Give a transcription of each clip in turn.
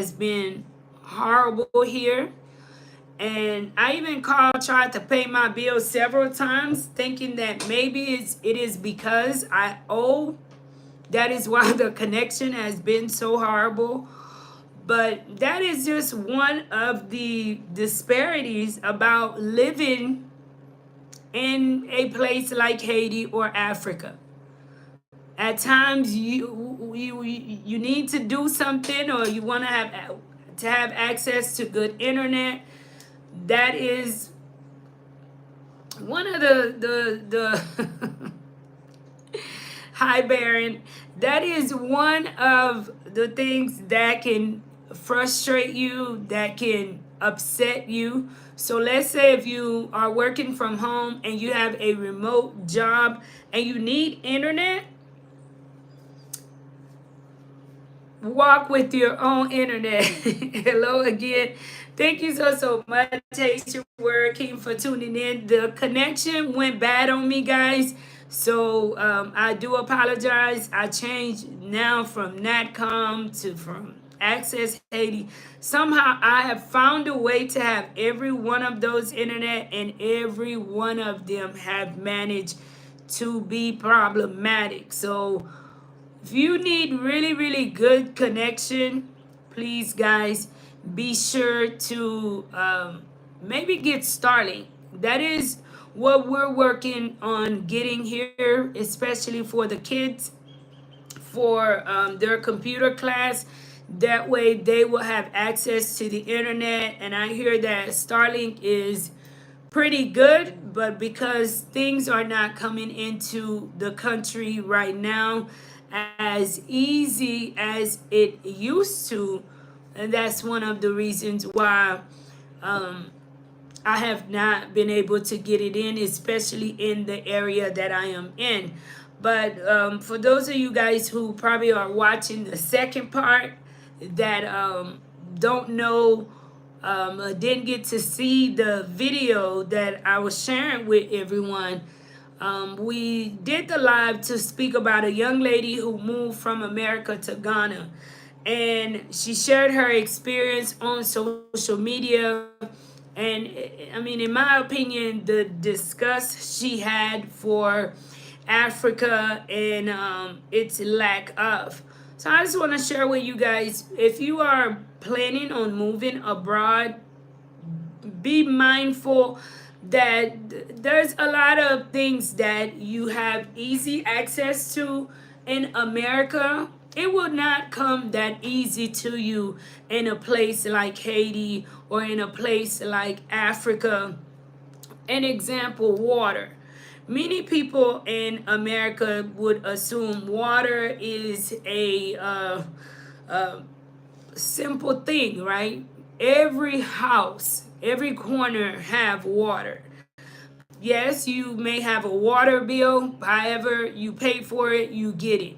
has been horrible here. And I even tried to pay my bills several times, thinking that maybe it is because I owe. That is why the connection has been so horrible. But that is just one of the disparities about living in a place like Haiti or Africa. At times you need to do something, or you want to have access to good internet. That is one of the hi Baron. That is one of the things that can frustrate you, that can upset you. So let's say if you are working from home and you have a remote job and you need internet, walk with your own internet. Hello again. Thank you so much, Haitian Working, for tuning in. The connection went bad on me, guys. So I do apologize. I changed now from Natcom to from Access Haiti. Somehow I have found a way to have every one of those internet, and every one of them have managed to be problematic. So if you need really good connection, please guys, be sure to maybe get Starlink. That is what we're working on getting here, especially for the kids, for their computer class. That way they will have access to the internet. And I hear that Starlink is pretty good, but because things are not coming into the country right now as easy as it used to, and that's one of the reasons why I have not been able to get it in, especially in the area that I am in. But for those of you guys who probably are watching the second part that don't know, didn't get to see the video that I was sharing with everyone, we did the live to speak about a young lady who moved from America to Ghana. And she shared her experience on social media. And I mean, in my opinion, the disgust she had for Africa and its lack of. So I just want to share with you guys, if you are planning on moving abroad, be mindful that there's a lot of things that you have easy access to in America. It will not come that easy to you in a place like Haiti or in a place like Africa. An example, water. Many people in America would assume water is a simple thing, right? Every house, every corner have water. Yes, you may have a water bill. However you pay for it, you get it.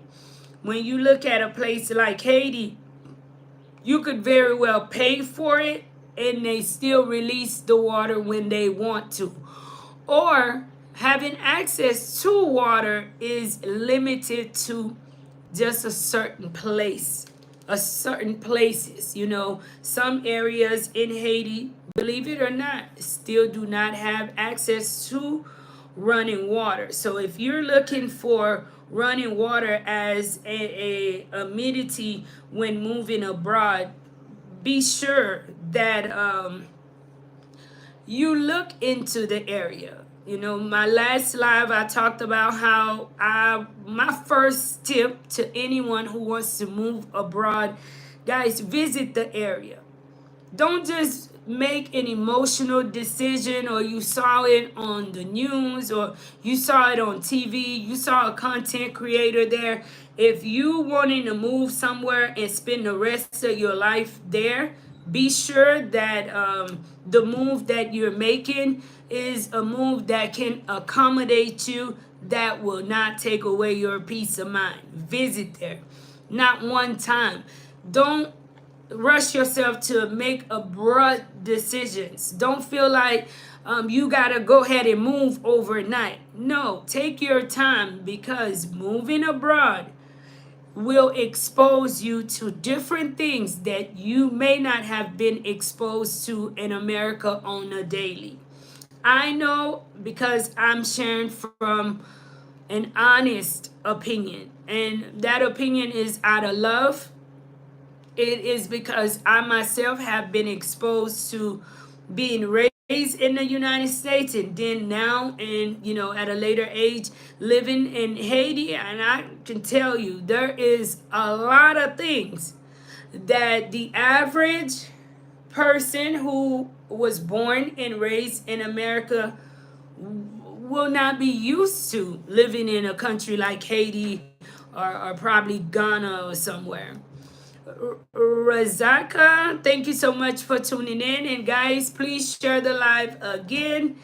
When you look at a place like Haiti, you could very well pay for it and they still release the water when they want to. Or having access to water is limited to just a certain place, a certain places. You know, some areas in Haiti, believe it or not, still do not have access to running water. So if you're looking for running water as a amenity when moving abroad, be sure that you look into the area. You know, my last live, I talked about how my first tip to anyone who wants to move abroad, guys, visit the area. Don't just make an emotional decision, or you saw it on the news, or you saw it on TV, you saw a content creator there. If you wanting to move somewhere and spend the rest of your life there, be sure that the move that you're making is a move that can accommodate you, that will not take away your peace of mind. Visit there, not one time. Don't rush yourself to make abrupt decisions. Don't feel like you gotta go ahead and move overnight. No, take your time, because moving abroad, will expose you to different things that you may not have been exposed to in America on a daily. I know because I'm sharing from an honest opinion, and that opinion is out of love. It is because I myself have been exposed to being raised in the United States, and then now, and at a later age, living in Haiti. And I can tell you, there is a lot of things that the average person who was born and raised in America will not be used to living in a country like Haiti, or probably Ghana or somewhere. Razaka, thank you so much for tuning in. And guys, please share the live again.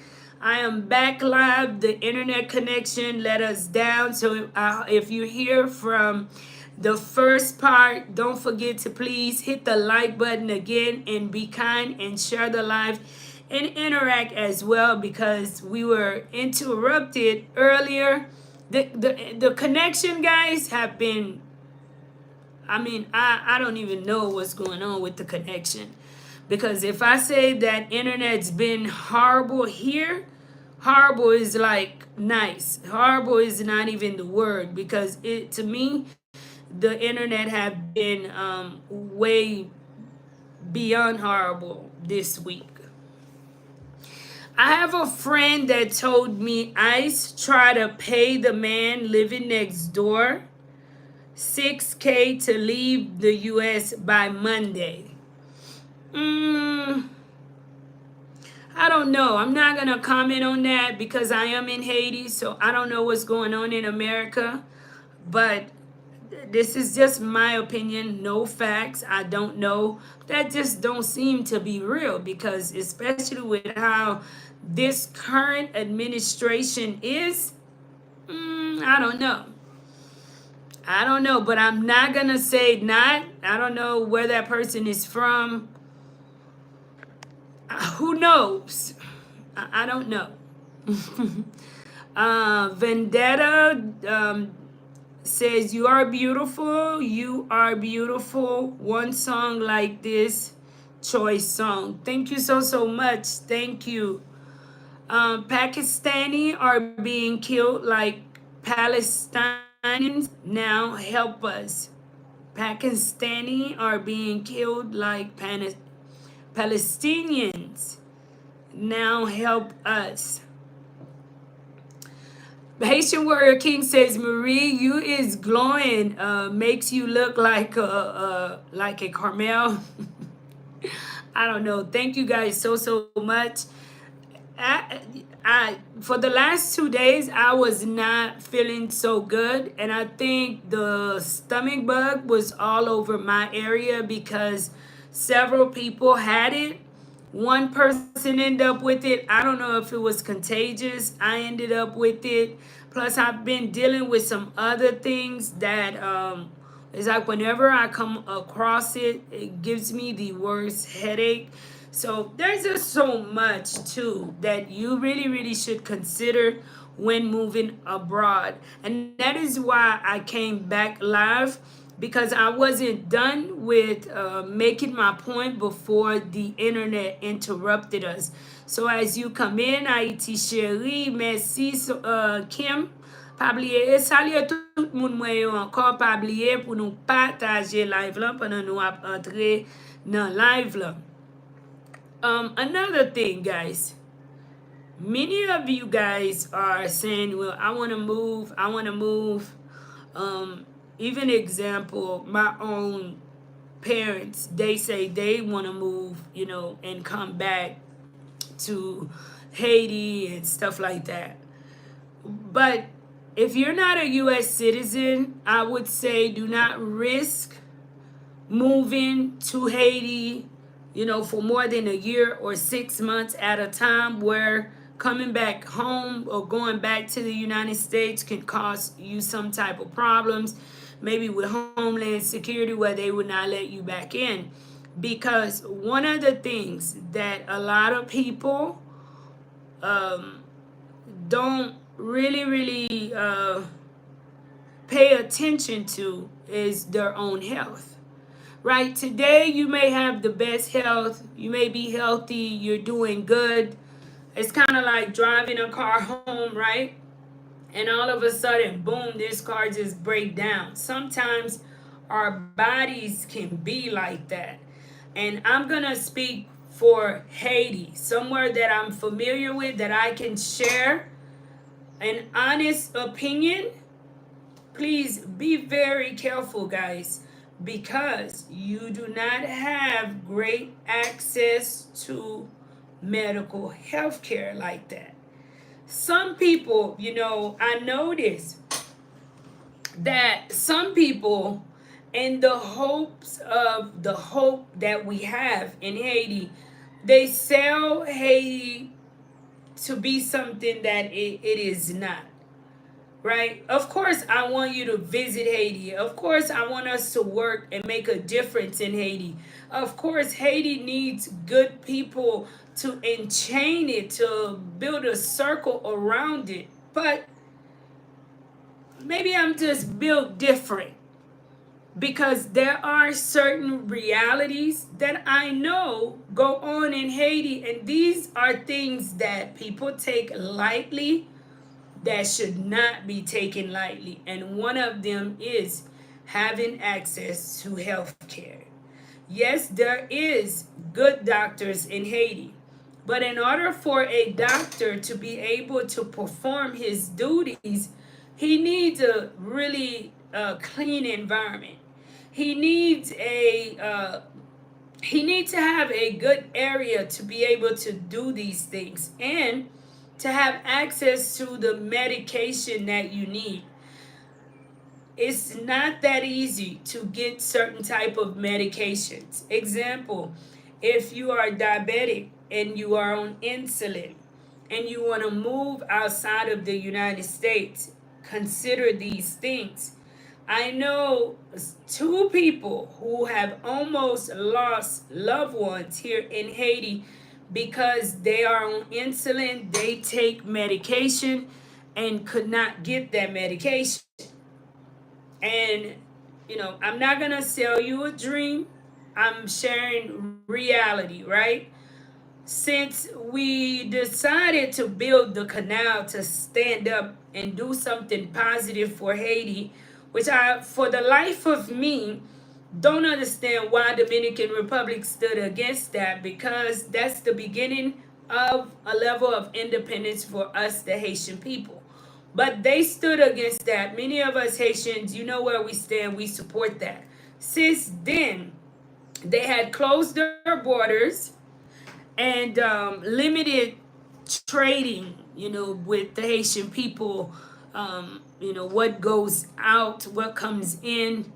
I am back live. The internet connection let us down. So if you hear from the first part, don't forget to please hit the like button again and be kind and share the live and interact as well, because we were interrupted earlier. The connection, guys, have been, I don't even know what's going on with the connection. Because if I say that internet's been horrible here, horrible is like nice. Horrible is not even the word, because to me, the internet have been way beyond horrible this week. I have a friend that told me ICE try to pay the man living next door $6K to leave the US by Monday. I don't know. I'm not going to comment on that because I am in Haiti, so I don't know what's going on in America. But this is just my opinion, no facts. I don't know. That just don't seem to be real, because especially with how this current administration is, I don't know. I don't know, but I'm not going to say not. I don't know where that person is from. Who knows? I don't know. Vendetta says, you are beautiful. You are beautiful. One song like this, choice song. Thank you so much. Thank you. Pakistani are being killed like Palestinians. Now help us. Pakistani are being killed like Palestinians. Now help us. Haitian Warrior King says, Marie, you is glowing. Makes you look like a Carmel. I don't know. Thank you guys so much. I for the last 2 days I was not feeling so good, and I think the stomach bug was all over my area because several people had it. One person ended up with it. I don't know if it was contagious. I ended up with it. Plus, I've been dealing with some other things that it's like whenever I come across it, it gives me the worst headache. So there's just so much too that you really should consider when moving abroad. And that is why I came back live, because I wasn't done with making my point before the internet interrupted us. So as you come in, Haiti chérie, merci Kim. Pabliye, salye tout moun mwen yo ankor, pabliye pou nou pataje live la pendant nou ap entre nan live la. Another thing, guys, many of you guys are saying, well, I want to move. Even example, my own parents, they say they want to move, and come back to Haiti and stuff like that. But if you're not a U.S. citizen, I would say do not risk moving to Haiti, for more than a year or 6 months at a time, where coming back home or going back to the United States can cause you some type of problems, maybe with Homeland Security, where they would not let you back in. Because one of the things that a lot of people don't really pay attention to is their own health. Right? Today you may have the best health, you may be healthy, you're doing good. It's kind of like driving a car home, right? And all of a sudden, boom, this car just break down. Sometimes our bodies can be like that. And I'm gonna speak for Haiti, somewhere that I'm familiar with, that I can share an honest opinion. Please be very careful, guys, because you do not have great access to medical health care like that. Some people, I notice that some people, in the hopes of the hope that we have in Haiti, they sell Haiti to be something that it is not. Right? Of course, I want you to visit Haiti. Of course, I want us to work and make a difference in Haiti. Of course, Haiti needs good people to enchain it, to build a circle around it. But maybe I'm just built different, because there are certain realities that I know go on in Haiti, and these are things that people take lightly, that should not be taken lightly. And one of them is having access to health care. Yes, there is good doctors in Haiti, but in order for a doctor to be able to perform his duties, he needs a really clean environment. He needs to have a good area to be able to do these things, and to have access to the medication that you need. It's not that easy to get certain type of medications. Example, if you are diabetic and you are on insulin and you want to move outside of the United States, consider these things. I know two people who have almost lost loved ones here in Haiti because they are on insulin, they take medication and could not get that medication. And, I'm not going to sell you a dream. I'm sharing reality, right? Since we decided to build the canal to stand up and do something positive for Haiti, which I, for the life of me, don't understand why Dominican Republic stood against that, because that's the beginning of a level of independence for us, the Haitian people. But they stood against that. Many of us Haitians, you know where we stand, we support that. Since then, they had closed their borders and limited trading, with the Haitian people, what goes out, what comes in.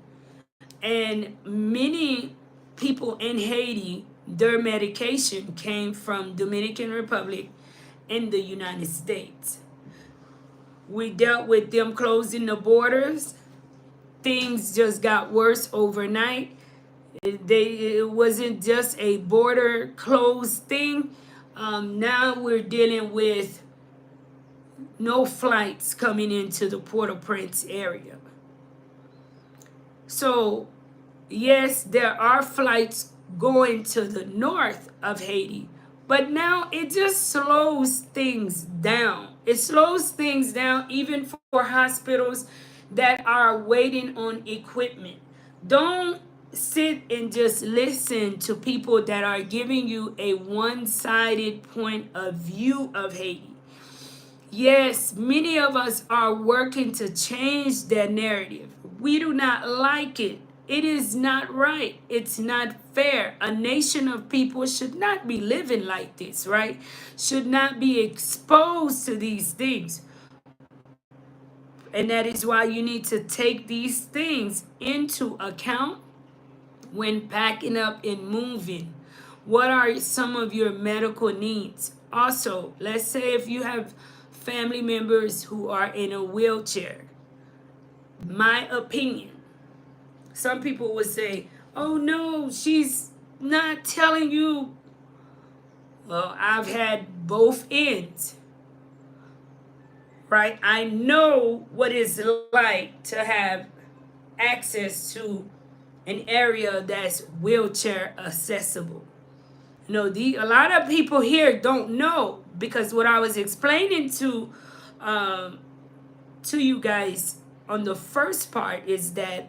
And many people in Haiti, their medication came from Dominican Republic and the United States. We dealt with them closing the borders. Things just got worse overnight. It wasn't just a border closed thing. Now we're dealing with no flights coming into the Port-au-Prince area. So, yes, there are flights going to the north of Haiti, but now it just slows things down. It slows things down even for hospitals that are waiting on equipment. Don't sit and just listen to people that are giving you a one-sided point of view of Haiti. Yes, many of us are working to change that narrative. We do not like it. It is not right. It's not fair. A nation of people should not be living like this, right? Should not be exposed to these things. And that is why you need to take these things into account when packing up and moving. What are some of your medical needs? Also, let's say if you have family members who are in a wheelchair. My opinion, some people would say, oh no, she's not telling you. Well, I've had both ends, right? I know what it's like to have access to an area that's wheelchair accessible. A lot of people here don't know, because what I was explaining um, to you guys on the first part is that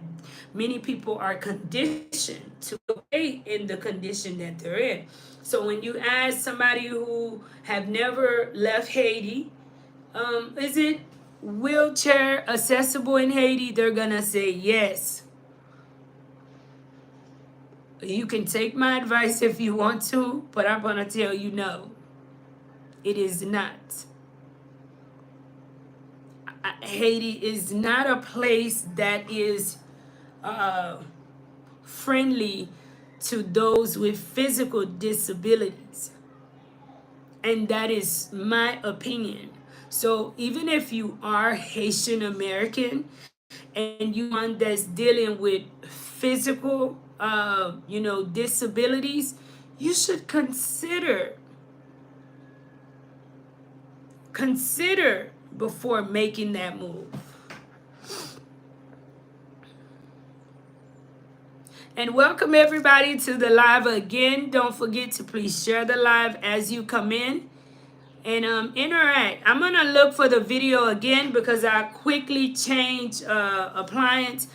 many people are conditioned to stay in the condition that they're in. So when you ask somebody who have never left Haiti, is it wheelchair accessible in Haiti? They're gonna say yes. You can take my advice if you want to, but I'm gonna tell you no, it is not. Haiti is not a place that is uh, friendly to those with physical disabilities. And that is my opinion. So even if you are Haitian American and you one that's dealing with physical, disabilities, you should consider before making that move. And welcome everybody to the live again. Don't forget to please share the live as you come in and interact. I'm gonna look for the video again because I quickly changed appliance,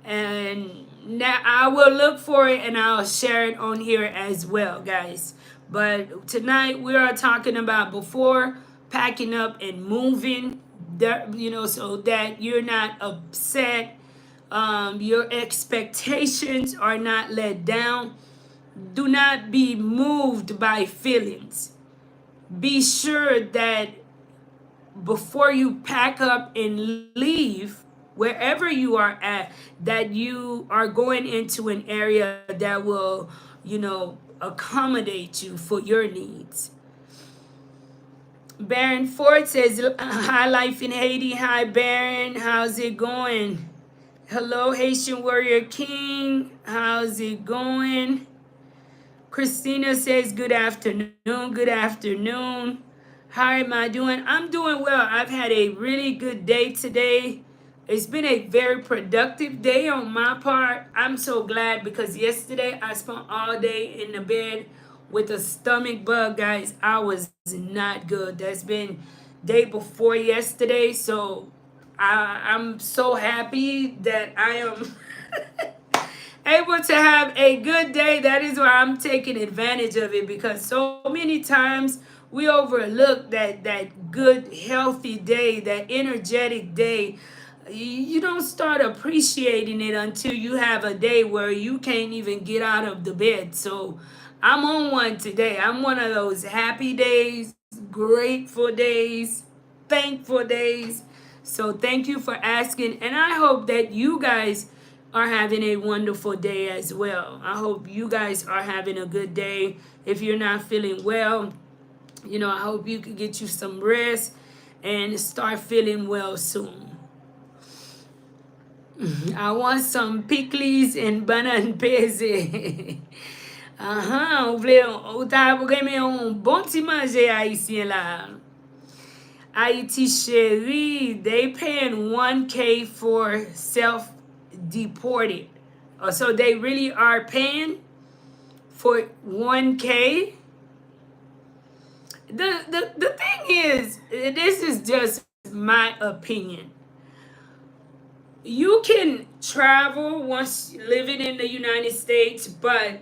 and now I will look for it and I'll share it on here as well, guys. But tonight we are talking about before packing up and moving, so that you're not upset, your expectations are not let down. Do not be moved by feelings. Be sure that before you pack up and leave wherever you are at, that you are going into an area that will, accommodate you for your needs. Baron Ford says, hi, Life in Haiti. Hi, Baron. How's it going? Hello, Haitian Warrior King. How's it going? Christina says, good afternoon. Good afternoon. How am I doing? I'm doing well. I've had a really good day today. It's been a very productive day on my part. I'm so glad because yesterday I spent all day in the bed with a stomach bug, guys. I was not good. That's been day before yesterday. So I'm so happy that I am able to have a good day. That is why I'm taking advantage of it, because so many times we overlook that good healthy day, that energetic day. You don't start appreciating it until you have a day where you can't even get out of the bed. So I'm on one today. I'm one of those happy days, grateful days, thankful days. So thank you for asking, and I hope that you guys are having a wonderful day as well. I hope you guys are having a good day. If you're not feeling well, I hope you can get you some rest and start feeling well soon. I want some pickles and banana peze. Ou vle, ou ta reme un bon ti manje haïtien la. Haiti chéri, they paying 1K for self-deported. So they really are paying for 1K. The thing is, this is just my opinion. You can travel once living in the United States, but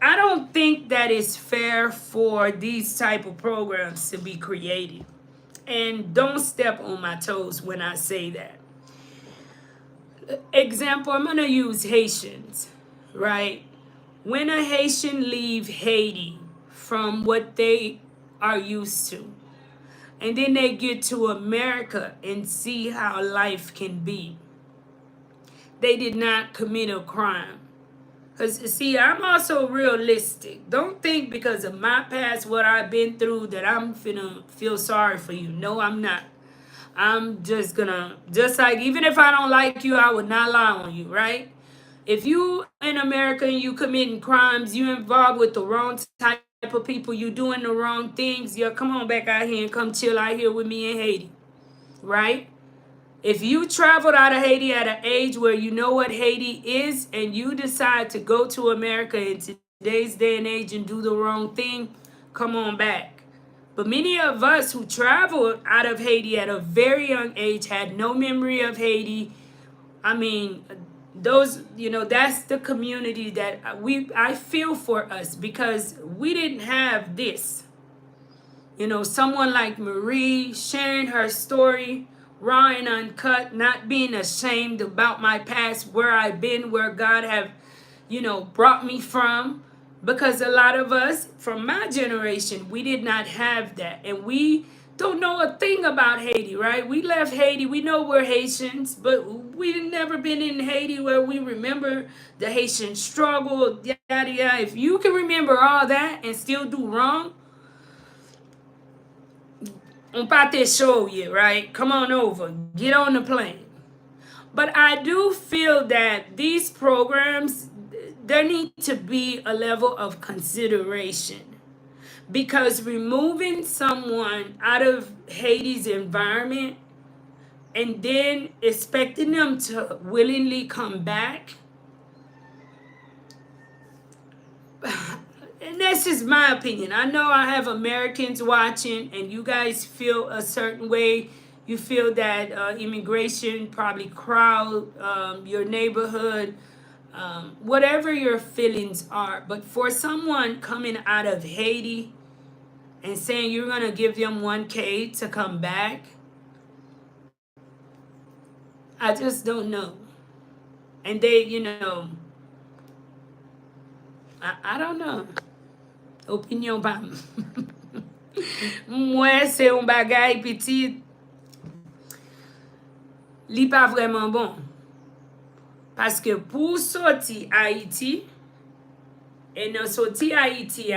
I don't think that it's fair for these type of programs to be created. And don't step on my toes when I say that. Example, I'm going to use Haitians, right? When a Haitian leave Haiti from what they are used to, and then they get to America and see how life can be, they did not commit a crime. Because, see, I'm also realistic. Don't think because of my past, what I've been through, that I'm finna feel sorry for you. No, I'm not. I'm just gonna, just like, even if I don't like you, I would not lie on you, right? If you in America and you committing crimes, you involved with the wrong type of people, you doing the wrong things, yeah, come on back out here and come chill out here with me in Haiti, right? If you traveled out of Haiti at an age where you know what Haiti is and you decide to go to America in today's day and age and do the wrong thing, come on back. But many of us who traveled out of Haiti at a very young age had no memory of Haiti. I mean, those, that's the community that I feel for us, because we didn't have this. Someone like Marie sharing her story, raw and uncut, not being ashamed about my past, where I've been, where God have, brought me from. Because a lot of us from my generation, we did not have that. And we don't know a thing about Haiti, right? We left Haiti. We know we're Haitians, but we've never been in Haiti where we remember the Haitian struggle, yada, yada. If you can remember all that and still do wrong, on pas te show yet, right? Come on over. Get on the plane. But I do feel that these programs, there need to be a level of consideration, because removing someone out of Haiti's environment and then expecting them to willingly come back, and that's just my opinion. I know I have Americans watching and you guys feel a certain way. You feel that immigration probably crowd your neighborhood, whatever your feelings are. But for someone coming out of Haiti and saying you're going to give them 1K to come back, I just don't know. And they, I don't know. Opinion pa. Moi, c'est un bagay petit, li pa vraiment bon. Parce que pour sortir Haïti, et non sortir Haïti,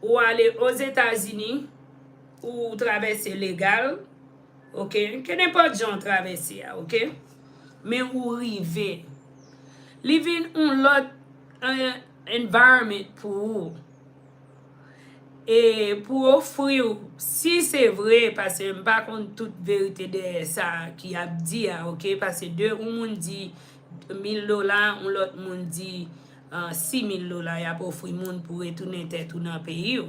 ou aller aux États-Unis, ou traverser légal, ok? Que n'importe gens traverser, ok? Mais ou rive. Living un lot environment pour vous. Et pour offrir, si c'est vrai, parce que je ne pas contre toute vérité de ça qui a dit, ok? Parce que deux, un monde dit $1,000, un l'autre monde dit $6,000, il y a pas offrir monde pour retourner tête dans le pays.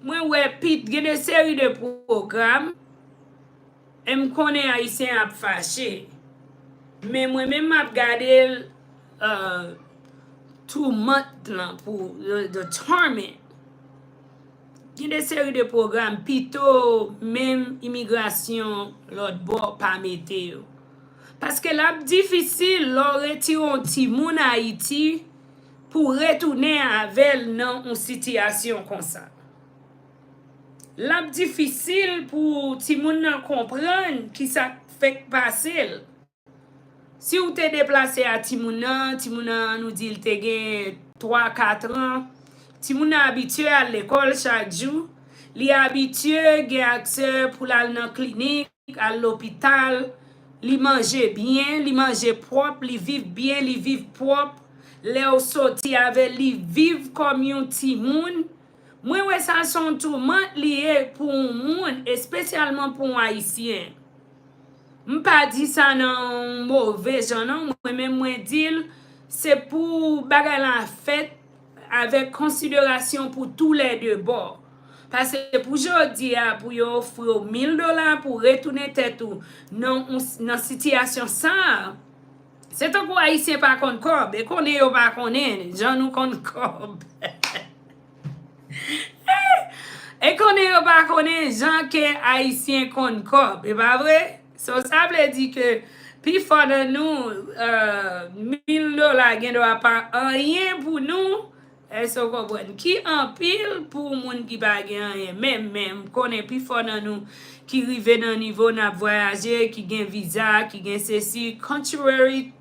Moi, ouais, Pete, il y a des séries de programmes, et je connais Haïtien à fâché. Mais moi-même, je regarde tout month pour the torment. Il y a des séries de programmes, plutôt même immigration, l'autre bord pas mettre. Parce que là, difficile, l'on retire un petit moun à Haïti pour retourner avec dans une situation comme ça. Là, difficile pour petit moun comprendre qui ça fait passer. Si vous te déplacé à Timouna nous dit qu'il te gagne 3-4 ans, Timouna habitué à l'école chaque jour, il est habitué à accès pour aller dans la clinique, à l'hôpital, il mange bien, il mange propre, il vit bien, il vit propre, il sorti avec lui, vivre comme un petit monde. Moi, ouais, ça sont tout lié pour un monde, et spécialement pour un Haïtien. Je ne pas dire ça dans mauvais genre, non. Moi-même, moi dire, c'est pour bagay la fête avec considération pour tous les deux bords. Parce que pour aujourd'hui, pour offrir $1,000 pour retourner tête ou dans situation ça, c'est un coup haïtien pas contre corbe, et qu'on est pas connaît, gens nous contre corbe. Et qu'on est pas connaît, gens que haïtien contre corbe, et pas vrai? So, ça veut dire que, puis fort de nous, $1,000 ne pas rien pour nous. Est-ce que vous comprenez? Qui en pile pour les gens qui ne rien, même, connaît plus fort de nous, qui arrive dans le niveau de voyager, qui gagne visa, qui gagne ceci, contrary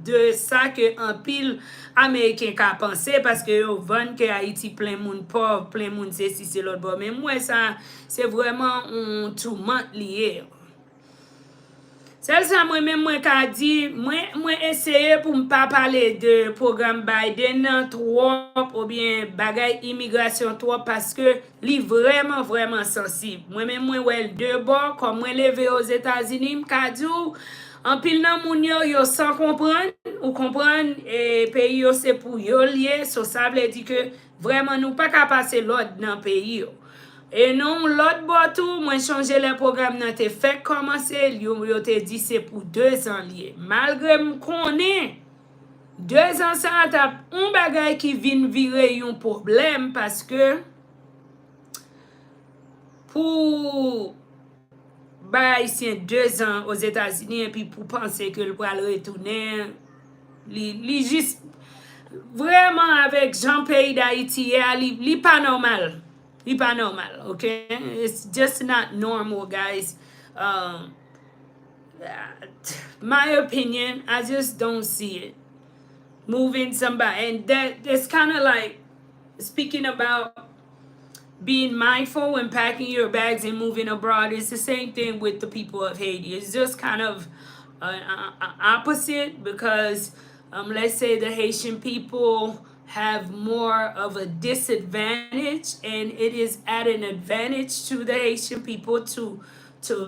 de ça que en pile américain qu'a pensé, parce que yo vend que Haïti plein monde pauvre, plein monde ceci, c'est l'autre bord. Mais moi, ça, c'est vraiment un tourment lié. Sel sa mwen ka di, mwen eseye pou mpa pale de program Biden nan trop ou bien bagay imigrasyon trop paske li vreman sensib. Mwen wel de bon, kon mwen leve os Etats-Unis mka di ou, an pil nan moun yo san kompran, ou kompran, e peyi yo se pou yo liye, so sa vle di ke vreman nou pa ka pase l'od nan peyi yo. Et non, l'autre botou, moi changé le programme nan te fait commencer, yo te dit c'est pour 2 ans lié. Malgré m konnen, 2 ans ça tap un bagay qui vin vire yon problème parce que pour bah ici 2 ans aux États-Unis et puis pour penser que le pral retourner, li juste vraiment avec Jean pays d'Haïti, li pas normal. It's pas normal, okay? It's just not normal, guys. My opinion, I just don't see it. Moving somebody, and that's kind of like speaking about being mindful when packing your bags and moving abroad. It's the same thing with the people of Haiti. It's just kind of opposite because let's say the Haitian people have more of a disadvantage, and it is at an advantage to the Haitian people to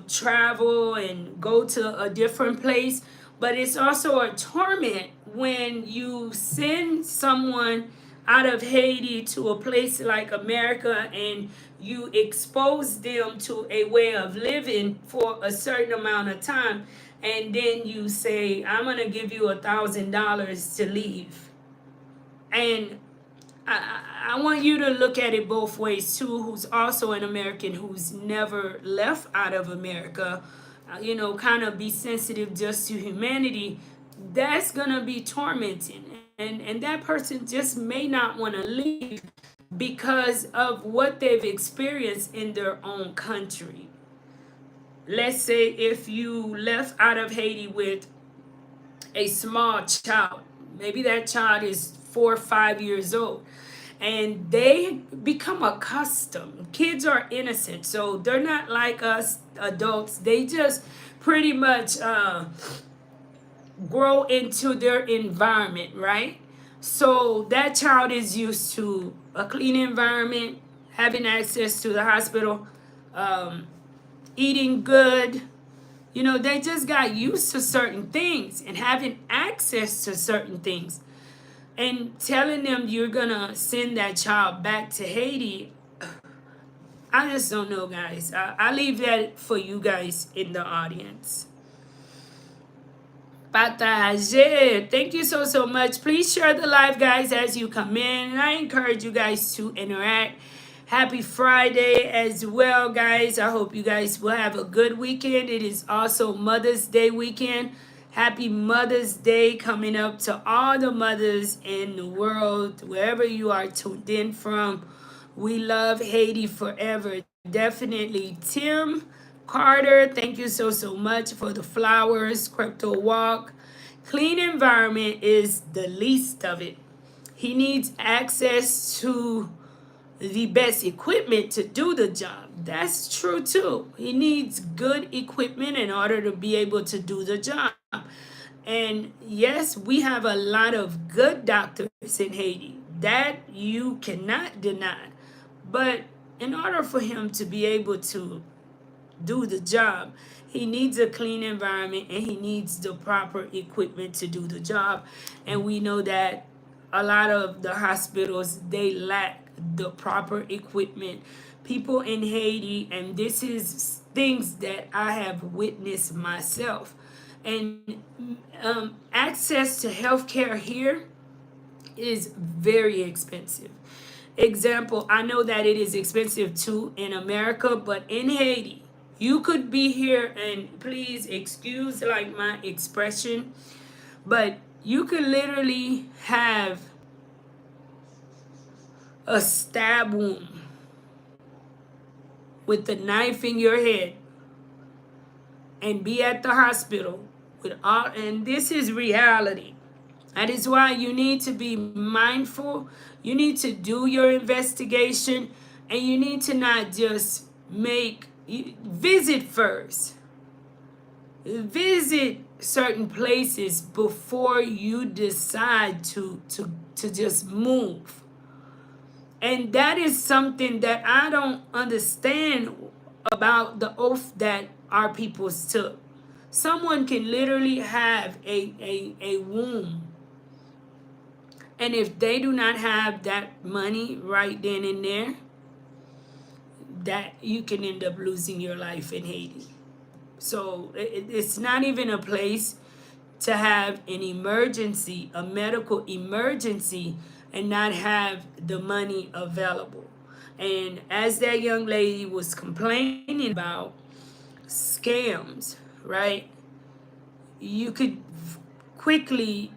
travel and go to a different place. But it's also a torment when you send someone out of Haiti to a place like America and you expose them to a way of living for a certain amount of time, and then you say, I'm gonna give you $1,000 to leave. And I want you to look at it both ways too, who's also an American who's never left out of America, kind of be sensitive just to humanity. That's gonna be tormenting, and that person just may not want to leave because of what they've experienced in their own country. Let's say if you left out of Haiti with a small child, maybe that child is 4 or 5 years old, and they become accustomed. Kids are innocent, so they're not like us adults. They just pretty much grow into their environment, right? So that child is used to a clean environment, having access to the hospital, eating good. They just got used to certain things and having access to certain things. And telling them you're gonna send that child back to Haiti, I just don't know, guys. I leave that for you guys in the audience. Partage. Thank you so much. Please share the live, guys, as you come in. And I encourage you guys to interact. Happy Friday as well, guys. I hope you guys will have a good weekend. It is also Mother's Day weekend. Happy Mother's Day coming up to all the mothers in the world, wherever you are tuned in from. We love Haiti forever. Definitely. Tim Carter, thank you so much for the flowers. Crypto Walk. Clean environment is the least of it. He needs access to the best equipment to do the job. That's true too. He needs good equipment in order to be able to do the job. And yes, we have a lot of good doctors in Haiti. That you cannot deny. But in order for him to be able to do the job, he needs a clean environment and he needs the proper equipment to do the job. And we know that a lot of the hospitals, they lack the proper equipment. People in Haiti, and this is things that I have witnessed myself. And access to healthcare here is very expensive. Example, I know that it is expensive too in America, but in Haiti, you could be here, and please excuse like my expression, but you could literally have a stab wound with a knife in your head and be at the hospital with all, and this is reality. That is why you need to be mindful. You need to do your investigation, and you need to not just visit first. Visit certain places before you decide to just move. And that is something that I don't understand about the oath that our peoples took. Someone can literally have a womb, and if they do not have that money right then and there, that you can end up losing your life in Haiti. So it's not even a place to have an emergency, a medical emergency, and not have the money available. And as that young lady was complaining about scams, right? You could quickly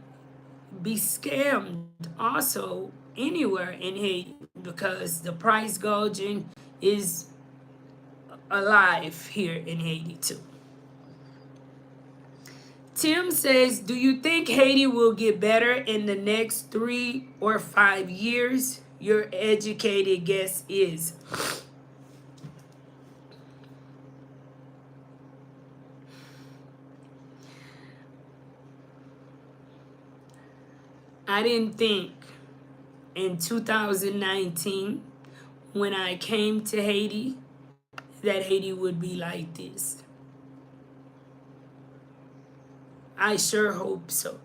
be scammed also anywhere in Haiti because the price gouging is alive here in Haiti too. Tim says, do you think Haiti will get better in the next 3 or 5 years? Your educated guess is. I didn't think in 2019, when I came to Haiti, that Haiti would be like this. I sure hope so.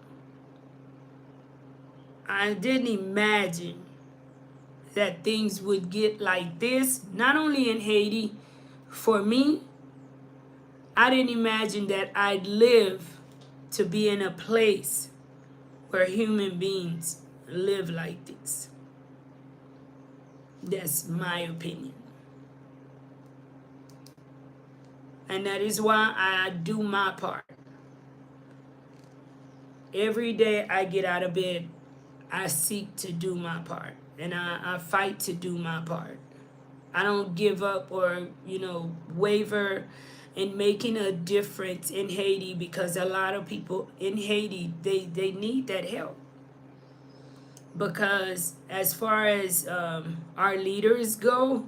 I didn't imagine that things would get like this, not only in Haiti. For me, I didn't imagine that I'd live to be in a place where human beings live like this. That's my opinion. And that is why I do my part. Every day I get out of bed, I seek to do my part. And I fight to do my part. I don't give up or, waver in making a difference in Haiti, because a lot of people in Haiti, they need that help. Because as far as our leaders go,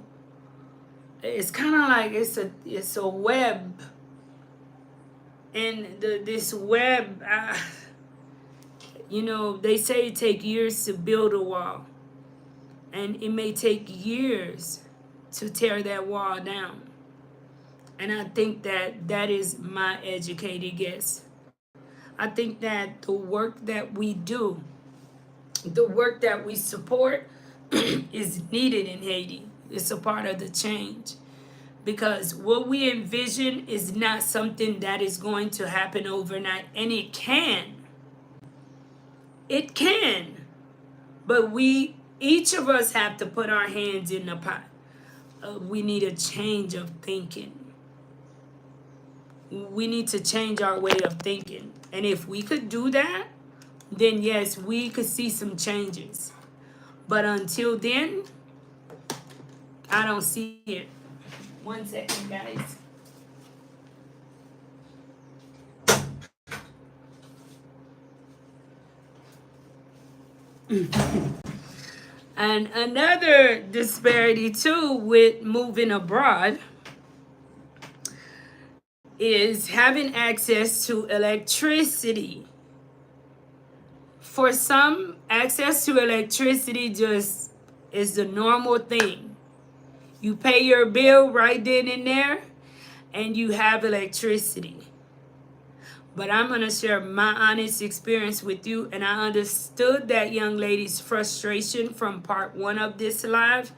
it's kind of like it's a web. And this web, they say it takes years to build a wall. And it may take years to tear that wall down. And I think that is my educated guess. I think that the work that we do, the work that we support is needed in Haiti. It's a part of the change. Because what we envision is not something that is going to happen overnight. And it can. It can. But each of us have to put our hands in the pot. We need a change of thinking. We need to change our way of thinking. And if we could do that, then yes, we could see some changes. But until then, I don't see it. 1 second, guys. And another disparity too with moving abroad is having access to electricity. For some, access to electricity just is the normal thing. You pay your bill right then and there, and you have electricity. But I'm going to share my honest experience with you, and I understood that young lady's frustration from part 1 of this live.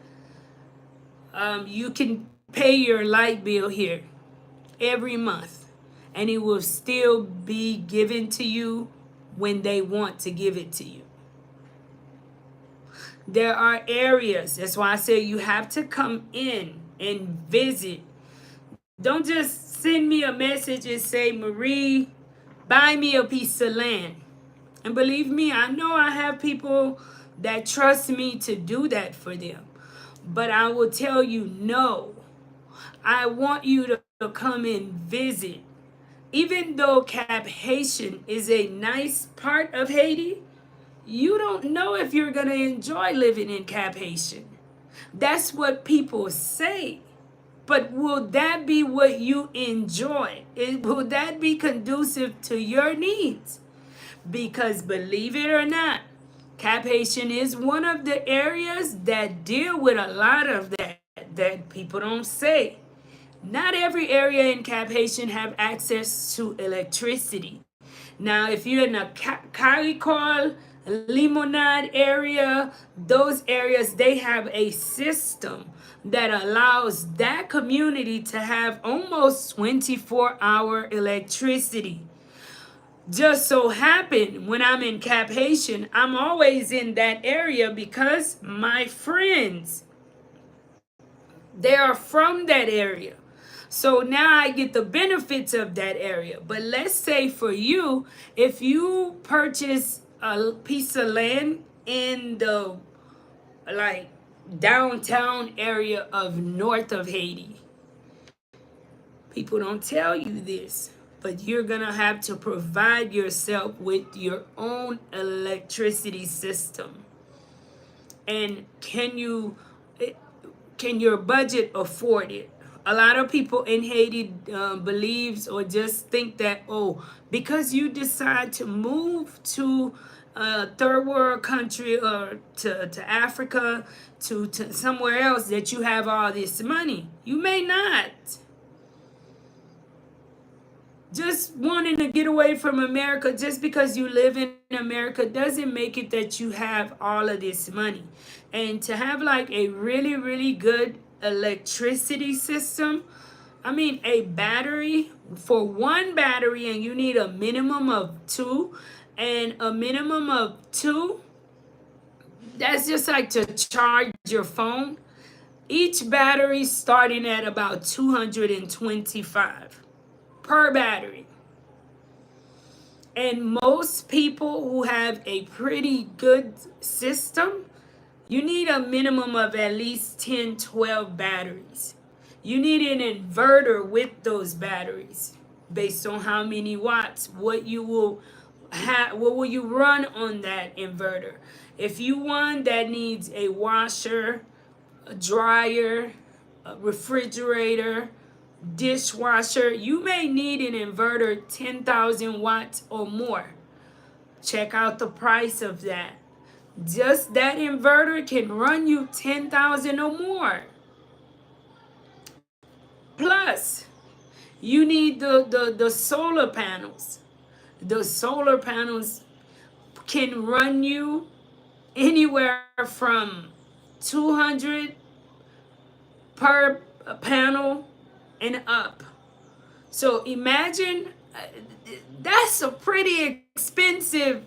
You can pay your light bill here every month, and it will still be given to you when they want to give it to you. There are areas, that's why I say you have to come in and visit. Don't just send me a message and say, Marie, buy me a piece of land. And believe me, I know I have people that trust me to do that for them. But I will tell you, no. I want you to come and visit. Even though Cap Haitian is a nice part of Haiti, you don't know if you're going to enjoy living in Cap Haitian. That's what people say. But will that be what you enjoy? Will that be conducive to your needs? Because believe it or not, Cap Haitian is one of the areas that deal with a lot of that people don't say. Not every area in Cap Haitian have access to electricity. Now, if you're in a Caricol, Limonade area, those areas, they have a system that allows that community to have almost 24-hour electricity. Just so happen when I'm in Cap Haitian, I'm always in that area because my friends, they are from that area. So now I get the benefits of that area. But let's say for you, if you purchase a piece of land in the like downtown area of north of Haiti, people don't tell you this, but you're gonna have to provide yourself with your own electricity system. And can your budget afford it? A lot of people in Haiti believes or just think that, oh, because you decide to move to a third world country or to Africa, to somewhere else, that you have all this money. You may not. Just wanting to get away from America, just because you live in America, doesn't make it that you have all of this money. And to have like a really, really good electricity system, I mean, a battery, for one battery, and you need a minimum of two, and a minimum of two, that's just like to charge your phone. Each battery starting at about 225 per battery. And most people who have a pretty good system, you need a minimum of at least 10, 12 batteries. You need an inverter with those batteries based on how many watts, what you will have, what will you run on that inverter. If you want that needs a washer, a dryer, a refrigerator, dishwasher, you may need an inverter 10,000 watts or more. Check out the price of that. Just that inverter can run you 10,000 or more. Plus, you need the solar panels. The solar panels can run you anywhere from 200 per panel and up. So imagine that's a pretty expensive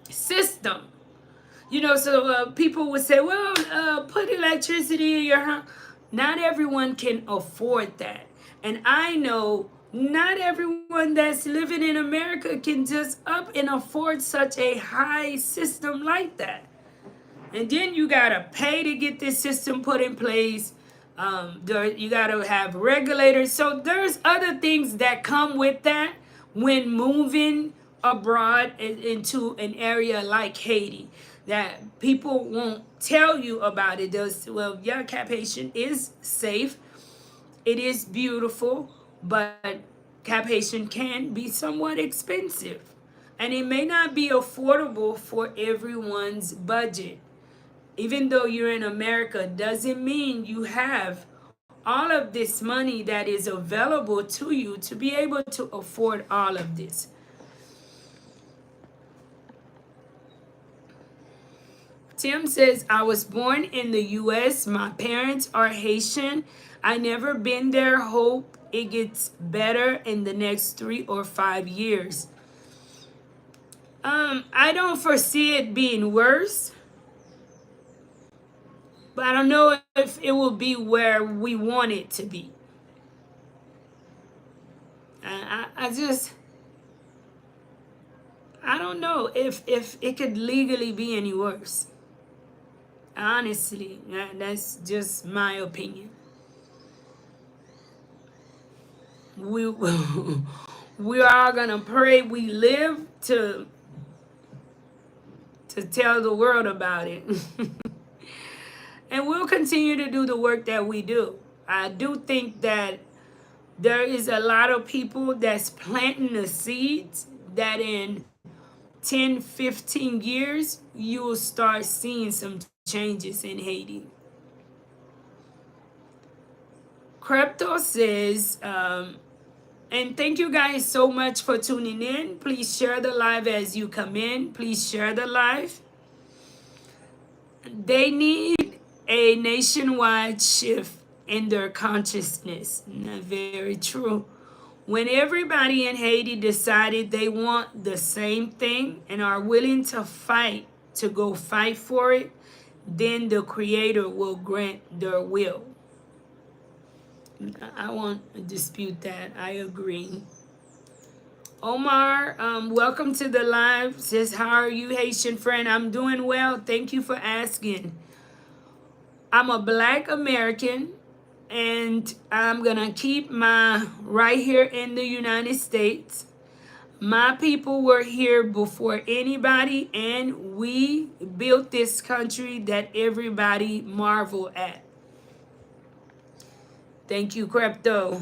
system. You know, so people would say, well, put electricity in your house. Not everyone can afford that. And I know not everyone that's living in America can just up and afford such a high system like that. And then you got to pay to get this system put in place. You got to have regulators. So there's other things that come with that when moving abroad into an area like Haiti that people won't tell you about. It does. Well, yeah, Cap Haitian is safe. It is beautiful, but Cap Haitian can be somewhat expensive. And it may not be affordable for everyone's budget. Even though you're in America, doesn't mean you have all of this money that is available to you to be able to afford all of this. Tim says, I was born in the U.S. My parents are Haitian. I never been there. Hope it gets better in the next 3 or 5 years. I don't foresee it being worse. But I don't know if it will be where we want it to be. I don't know if it could legally be any worse. Honestly, that's just my opinion. We are gonna pray we live to tell the world about it. And we'll continue to do the work that we do. I do think that there is a lot of people that's planting the seeds that in 10, 15 years, you will start seeing some changes in Haiti. Crypto says, and thank you guys so much for tuning in. Please share the live as you come in. Please share the live. They need a nationwide shift in their consciousness. Not very true. When everybody in Haiti decided they want the same thing and are willing to fight, to go fight for it, then the Creator will grant their will. I won't dispute that. I agree. Omar, welcome to the live. Says, how are you, Haitian friend? I'm doing well. Thank you for asking. I'm a Black American, and I'm gonna keep my right here in the United States. My people were here before anybody, and we built this country that everybody marvel at. Thank you, Crypto.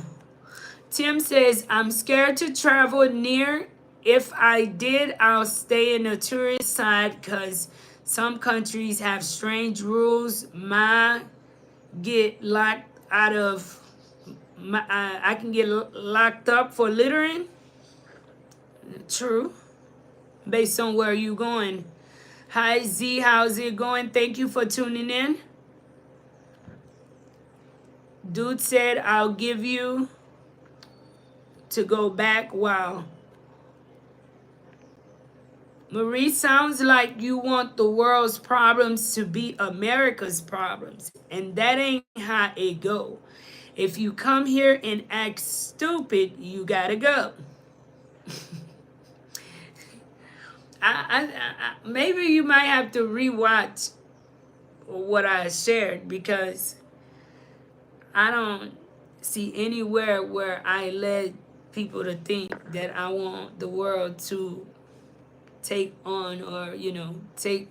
Tim says, I'm scared to travel near. If I did, I'll stay in the tourist side because some countries have strange rules. I can get locked up for littering. True. Based on where you going. Hi Z, how's it going? Thank you for tuning in. Dude said, I'll give you to go back. Wow. Marie, sounds like you want the world's problems to be America's problems. And that ain't how it go. If you come here and act stupid, you gotta go. Maybe you might have to rewatch what I shared, because I don't see anywhere where I led people to think that I want the world to take on, or take.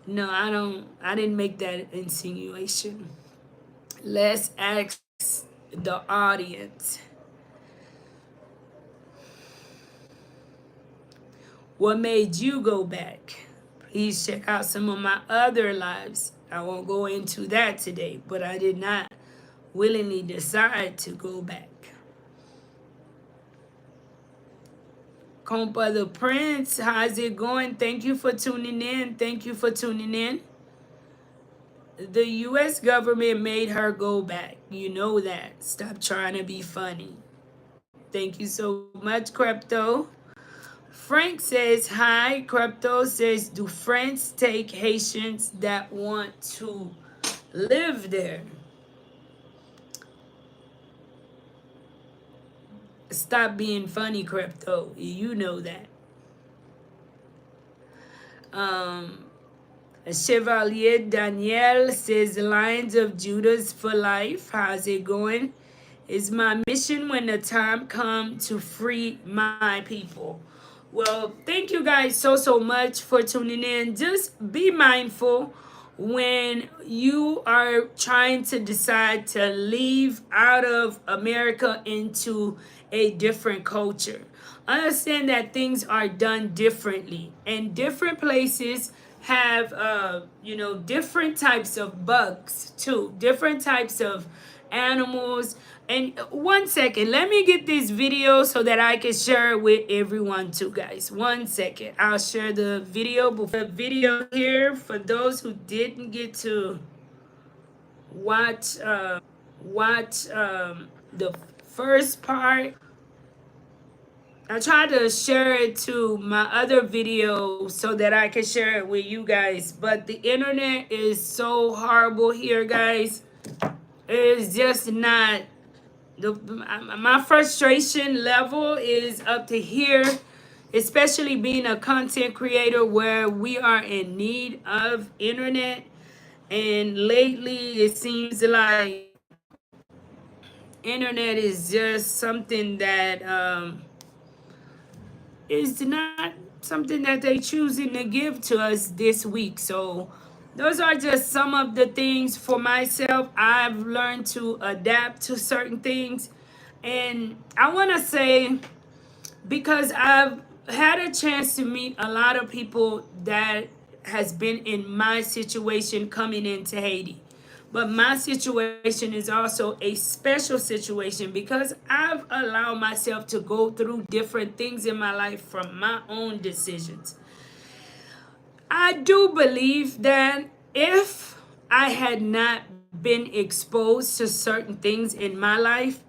No, I didn't make that insinuation. Let's ask the audience, what made you go back? Please check out some of my other lives. I won't go into that today, but I did not willingly decide to go back. Compa the Prince, how's it going? Thank you for tuning in. Thank you for tuning in. The U.S. government made her go back. You know that. Stop trying to be funny. Thank you so much, Crypto. Frank says, hi. Crypto says, do France take Haitians that want to live there? Stop being funny, Crypto. You know that. Chevalier Daniel says, Lions of Judas for life. How's it going? It's my mission when the time comes to free my people. Well, thank you guys so much for tuning in. Just be mindful when you are trying to decide to leave out of America into a different culture. Understand that things are done differently, and different places have different types of bugs too, different types of animals. And 1 second, let me get this video so that I can share it with everyone too, guys. 1 second, I'll share the video before the video here for those who didn't get to watch the first part. I tried to share it to my other video so that I can share it with you guys, but the internet is so horrible here, guys. It's just not. My frustration level is up to here, especially being a content creator where we are in need of internet. And lately it seems like internet is just something that is not something that they choosing to give to us this week. So those are just some of the things for myself. I've learned to adapt to certain things. And I want to say, because I've had a chance to meet a lot of people that has been in my situation coming into Haiti. But my situation is also a special situation because I've allowed myself to go through different things in my life from my own decisions. I do believe that if I had not been exposed to certain things in my life,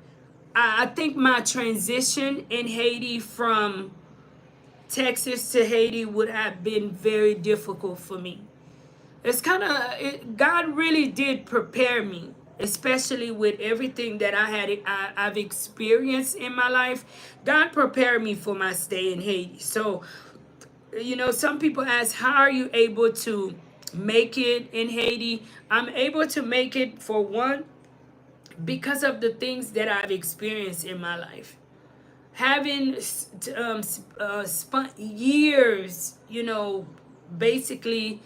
I think my transition in Haiti from Texas to Haiti would have been very difficult for me. It's kind of, God really did prepare me, especially with everything that I've experienced in my life. God prepared me for my stay in Haiti. So, some people ask, how are you able to make it in Haiti? I'm able to make it, for one, because of the things that I've experienced in my life. Having spent years, basically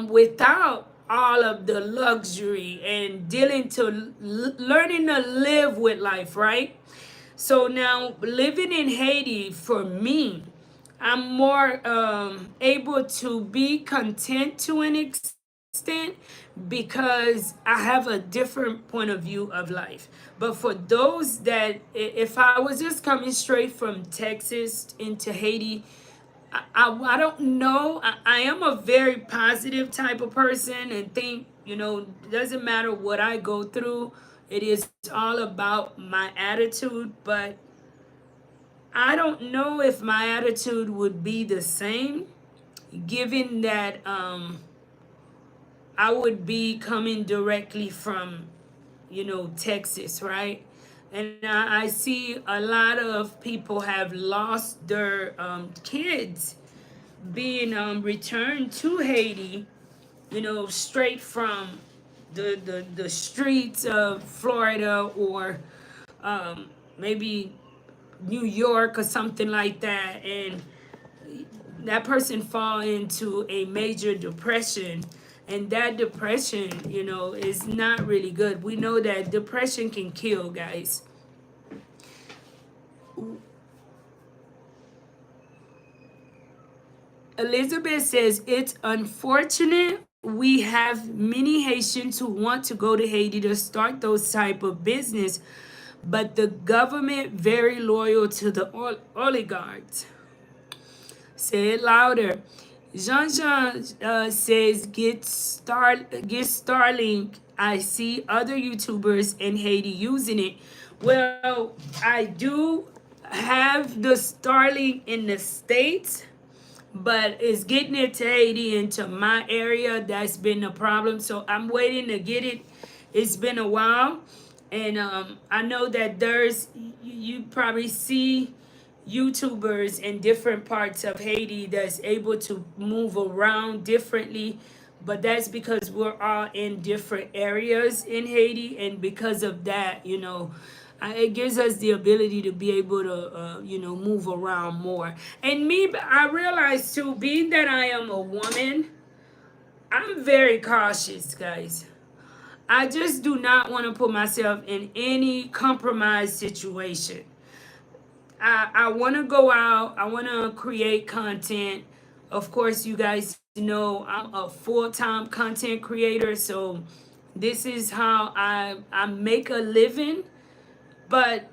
without all of the luxury and dealing to learning to live with life, right? So now living in Haiti, for me, I'm more able to be content to an extent because I have a different point of view of life. But for those that, if I was just coming straight from Texas into Haiti, I don't know. I am a very positive type of person and think, it doesn't matter what I go through, it is all about my attitude. But I don't know if my attitude would be the same, given that I would be coming directly from, Texas, right? And I see a lot of people have lost their kids being returned to Haiti, straight from the streets of Florida, or maybe New York or something like that, and that person fall into a major depression, and that depression, is not really good. We know that depression can kill, guys. Elizabeth says it's unfortunate we have many Haitians who want to go to Haiti to start those type of business, but the government very loyal to the oligarchs. Say it louder. Jean-Jean says get Starlink. I see other YouTubers in Haiti using it. Well, I do have the Starlink in the States, but it's getting it to Haiti, into my area. That's been a problem. So I'm waiting to get it. It's been a while. And I know that you probably see YouTubers in different parts of Haiti that's able to move around differently, but that's because we're all in different areas in Haiti, and because of that, it gives us the ability to be able to, move around more. And me, I realize too, being that I am a woman, I'm very cautious, guys. I just do not want to put myself in any compromised situation. I want to go out. I want to create content. Of course, you guys know I'm a full-time content creator, so this is how I make a living. But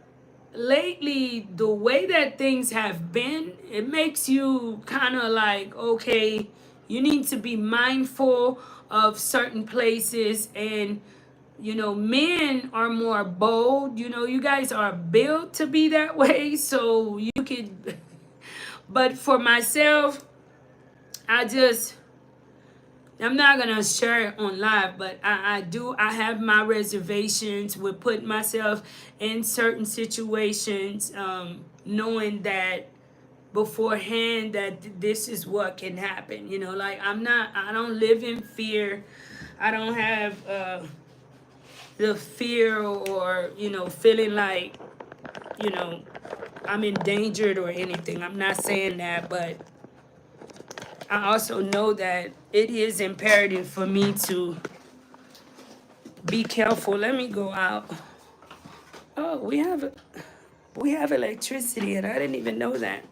lately, the way that things have been, it makes you kind of like, okay, you need to be mindful of certain places. And men are more bold. You guys are built to be that way, so you could. But for myself, I'm not gonna share it on live, but I have my reservations with putting myself in certain situations, knowing that beforehand that this is what can happen. Like, I don't live in fear. I don't have the fear, or feeling like, you know I'm endangered or anything. I'm not saying that, but I also know that it is imperative for me to be careful. Let me go out. Oh, we have electricity, and I didn't even know that.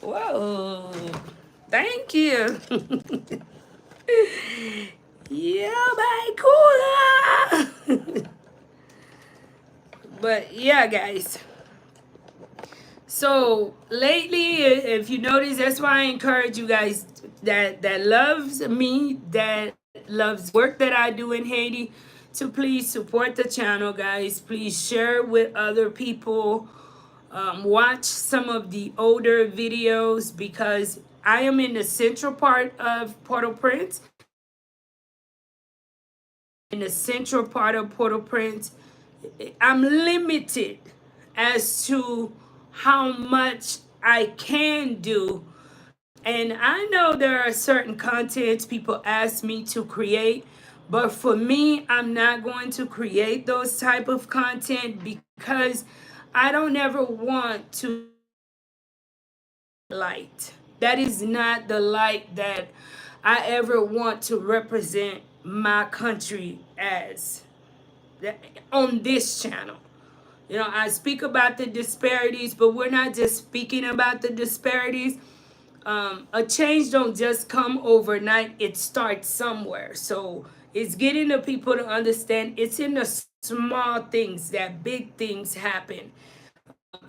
Whoa! Thank you. Yeah, my cooler. But yeah, guys. So lately, if you notice, that's why I encourage you guys that loves me, that loves work that I do in Haiti, to please support the channel, guys. Please share with other people. Watch some of the older videos because I am in the central part of Port-au-Prince. In the central part of Port-au-Prince, I'm limited as to how much I can do. And I know there are certain contents people ask me to create, but for me, I'm not going to create those type of content because I don't ever want to light. That is not the light that I ever want to represent my country as on this channel. You know, I speak about the disparities, but we're not just speaking about the disparities. A change don't just come overnight. It starts somewhere. So it's getting the people to understand it's in the small things that big things happen.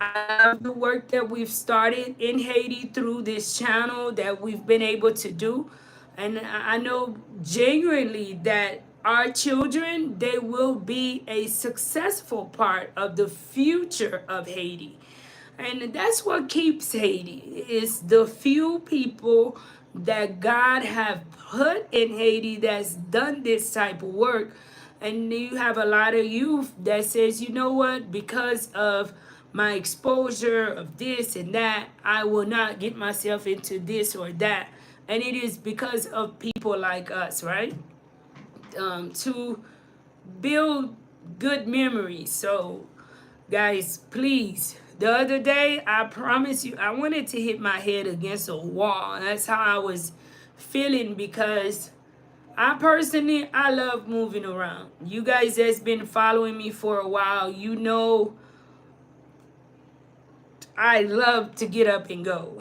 I love the work that we've started in Haiti through this channel that we've been able to do. And I know genuinely that our children, they will be a successful part of the future of Haiti. And that's what keeps Haiti, is the few people that God have put in Haiti that's done this type of work. And you have a lot of youth that says, you know what, because of my exposure of this and that, I will not get myself into this or that. And it is because of people like us, right? To build good memories. So guys, please. The other day, I promise you, I wanted to hit my head against a wall. That's how I was feeling because I love moving around. You guys that's been following me for a while, you know I love to get up and go.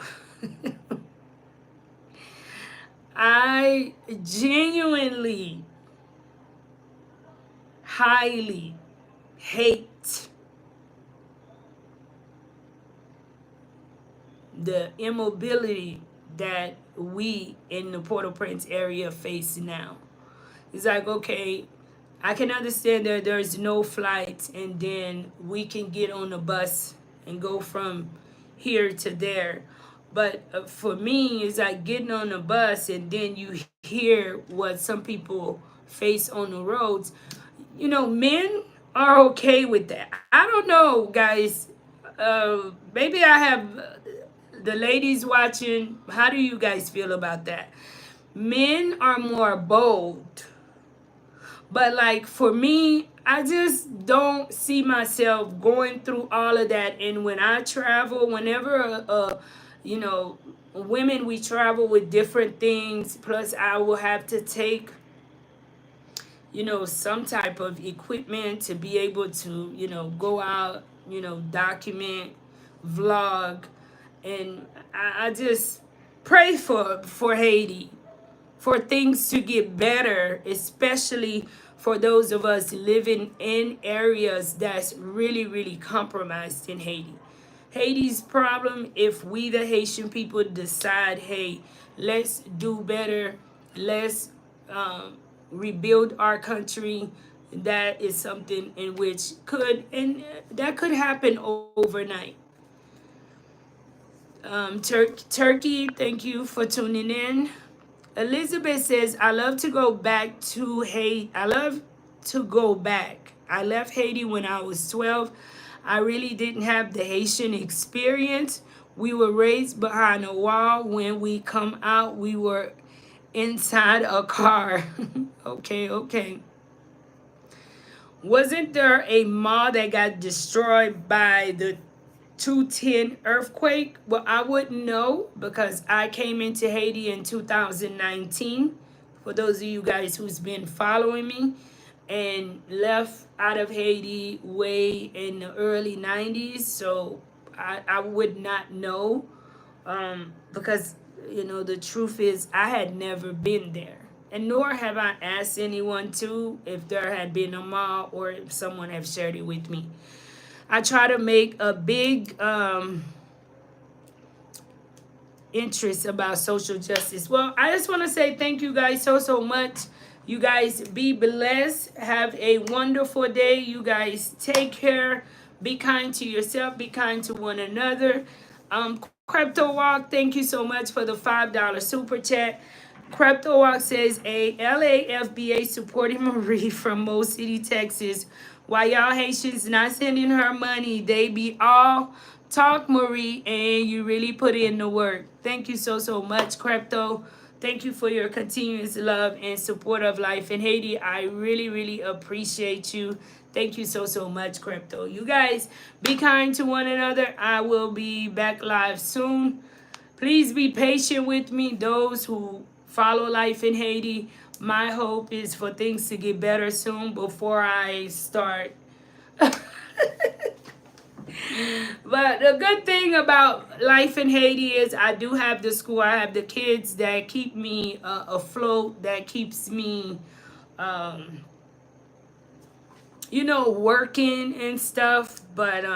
I genuinely, highly hate the immobility that we in the Port-au-Prince area face now. It's like, okay, I can understand that there's no flights and then we can get on the bus and go from here to there. But for me, it's like getting on the bus and then you hear what some people face on the roads. You know, men are okay with that. I don't know, guys. Maybe I have the ladies watching. How do you guys feel about that? Men are more bold, but like for me, I just don't see myself going through all of that. And when I travel, whenever you know, women, we travel with different things, plus I will have to take, you know, some type of equipment to be able to, you know, go out, you know, document, vlog. And I just pray for Haiti, for things to get better, especially for those of us living in areas that's really, really compromised in Haiti. Haiti's problem, if we, the Haitian people, decide, hey, let's do better, let's rebuild our country, that is something in which could, and that could happen overnight. Turkey, thank you for tuning in. Elizabeth says, I love to go back to Haiti. I love to go back. I left Haiti when I was 12. I really didn't have the Haitian experience. We were raised behind a wall. When we come out, we were inside a car. Okay. Wasn't there a mall that got destroyed by the 210 earthquake. Well, I wouldn't know because I came into Haiti in 2019. For those of you guys who's been following me, and left out of Haiti way in the early 90s. So I would not know, because, you know, the truth is I had never been there. And nor have I asked anyone to, if there had been a mall or if someone have shared it with me. I try to make a big interest about social justice. Well, I just want to say thank you guys so much. You guys be blessed. Have a wonderful day. You guys take care. Be kind to yourself. Be kind to one another. Crypto Walk, thank you so much for the $5 super chat. Crypto Walk says a LAFBA supporting Marie from Mo City, Texas. Why y'all Haitians not sending her money? They be all talk, Marie, and you really put in the work. Thank you so much, Crypto. Thank you for your continuous love and support of life in Haiti. I really appreciate you. Thank you so much, Crypto. You guys be kind to one another. I will be back live soon. Please be patient with me, those who follow life in Haiti. My hope is for things to get better soon before I start. But the good thing about life in Haiti is I do have the school. I have the kids that keep me afloat, that keeps me, you know, working and stuff. But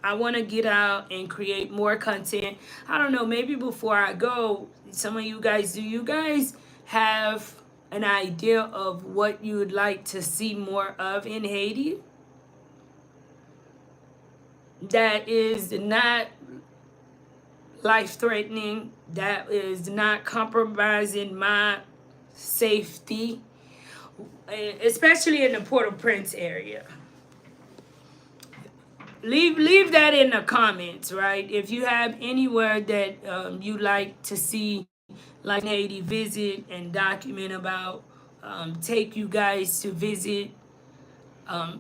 I want to get out and create more content. I don't know, maybe before I go, some of you guys, do you guys have an idea of what you would like to see more of in Haiti that is not life-threatening, that is not compromising my safety, especially in the Port-au-Prince area? Leave that in the comments, right? If you have anywhere that you like to see like Haiti visit and document about, take you guys to visit,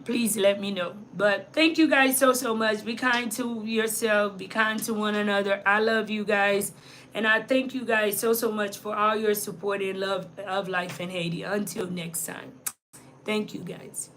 please let me know. But thank you guys so much. Be kind to yourself. Be kind to one another. I love you guys. And I thank you guys so much for all your support and love of life in Haiti. Until next time. Thank you guys.